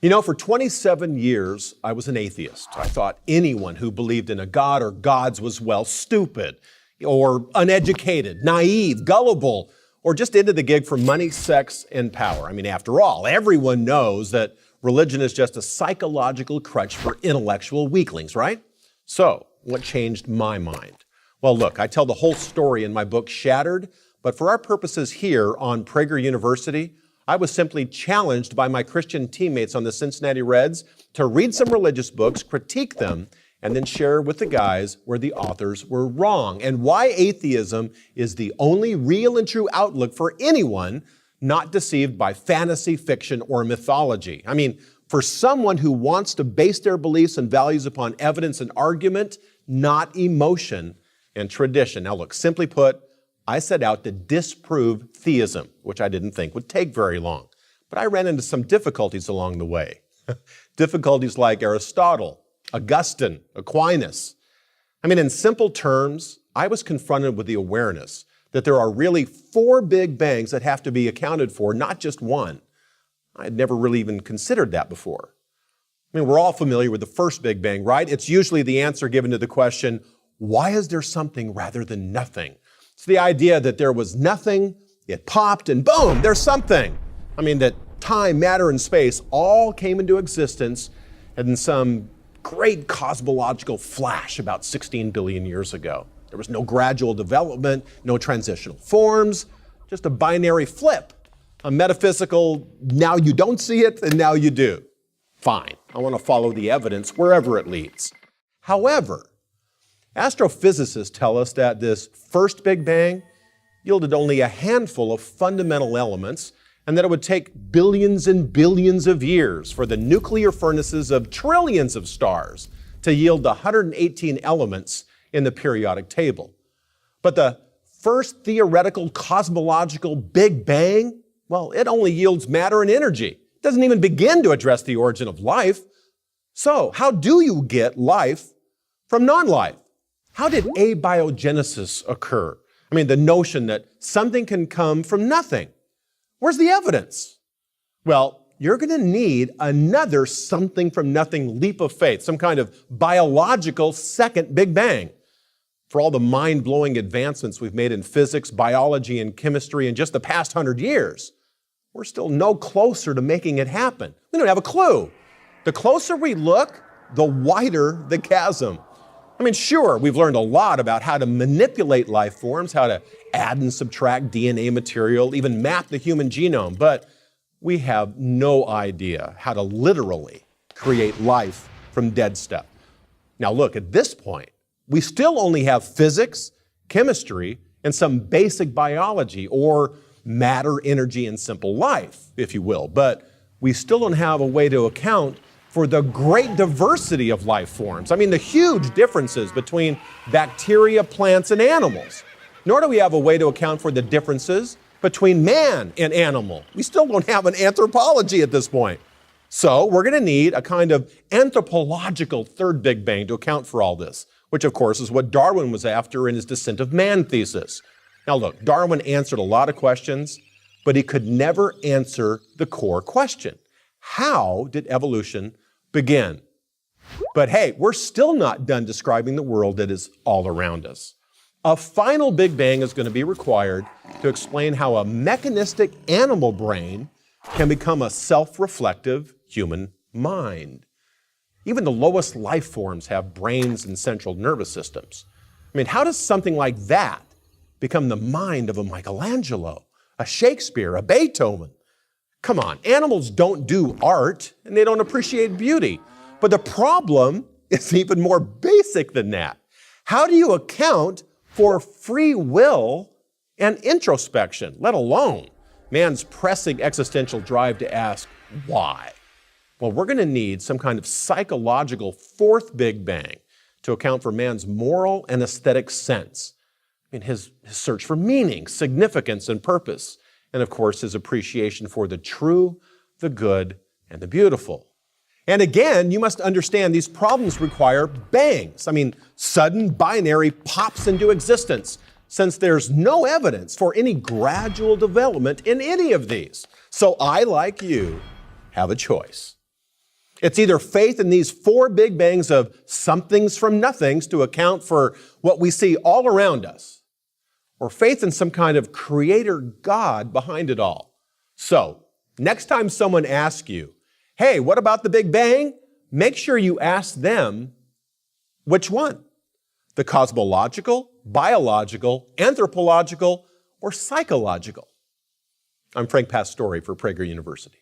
You know, for 27 years, I was an atheist. I thought anyone who believed in a God or gods was, well, stupid or uneducated, naive, gullible, or just into the gig for money, sex, and power. I mean, after all, everyone knows that religion is just a psychological crutch for intellectual weaklings, right? So, what changed my mind? Well, look, I tell the whole story in my book, Shattered, but for our purposes here on Prager University, I was simply challenged by my Christian teammates on the Cincinnati Reds to read some religious books, critique them, and then share with the guys where the authors were wrong and why atheism is the only real and true outlook for anyone not deceived by fantasy, fiction, or mythology. I mean, for someone who wants to base their beliefs and values upon evidence and argument, not emotion and tradition. Now look, simply put, I set out to disprove theism, which I didn't think would take very long. But I ran into some difficulties along the way. Difficulties like Aristotle, Augustine, Aquinas. I mean, in simple terms, I was confronted with the awareness that there are really 4 big bangs that have to be accounted for, not just one. I had never really even considered that before. I mean, we're all familiar with the first big bang, right? It's usually the answer given to the question, why is there something rather than nothing? It's the idea that there was nothing, it popped, and boom, there's something. I mean, that time, matter, and space all came into existence in some great cosmological flash about 16 billion years ago. There was no gradual development, no transitional forms, just a binary flip, a metaphysical, now you don't see it, and now you do. Fine, I want to follow the evidence wherever it leads. However, astrophysicists tell us that this first Big Bang yielded only a handful of fundamental elements and that it would take billions and billions of years for the nuclear furnaces of trillions of stars to yield the 118 elements in the periodic table. But the first theoretical cosmological Big Bang, well, it only yields matter and energy. It doesn't even begin to address the origin of life. So, how do you get life from non-life? How did abiogenesis occur? I mean, the notion that something can come from nothing. Where's the evidence? Well, you're going to need another something from nothing leap of faith, some kind of biological second Big Bang. For all the mind-blowing advancements we've made in physics, biology, and chemistry in just the past 100 years, we're still no closer to making it happen. We don't have a clue. The closer we look, the wider the chasm. I mean, sure, we've learned a lot about how to manipulate life forms, how to add and subtract DNA material, even map the human genome, but we have no idea how to literally create life from dead stuff. Now look, at this point, we still only have physics, chemistry, and some basic biology, or matter, energy, and simple life, if you will, but we still don't have a way to account for the great diversity of life forms. I mean, the huge differences between bacteria, plants, and animals. Nor do we have a way to account for the differences between man and animal. We still don't have an anthropology at this point. So we're going to need a kind of anthropological third Big Bang to account for all this, which of course is what Darwin was after in his Descent of Man thesis. Now look, Darwin answered a lot of questions, but he could never answer the core question. How did evolution begin? But hey, we're still not done describing the world that is all around us. A final Big Bang is going to be required to explain how a mechanistic animal brain can become a self-reflective human mind. Even the lowest life forms have brains and central nervous systems. I mean, how does something like that become the mind of a Michelangelo, a Shakespeare, a Beethoven? Come on, animals don't do art and they don't appreciate beauty. But the problem is even more basic than that. How do you account for free will and introspection, let alone man's pressing existential drive to ask why? Well, we're going to need some kind of psychological fourth Big Bang to account for man's moral and aesthetic sense. I mean, his search for meaning, significance, and purpose. And of course, his appreciation for the true, the good, and the beautiful. And again, you must understand these problems require bangs. I mean, sudden binary pops into existence, since there's no evidence for any gradual development in any of these. So I, like you, have a choice. It's either faith in these four big bangs of somethings from nothings to account for what we see all around us, or faith in some kind of creator God behind it all. So, next time someone asks you, hey, what about the Big Bang? Make sure you ask them, which one? The cosmological, biological, anthropological, or psychological? I'm Frenk Pastor for Prager University.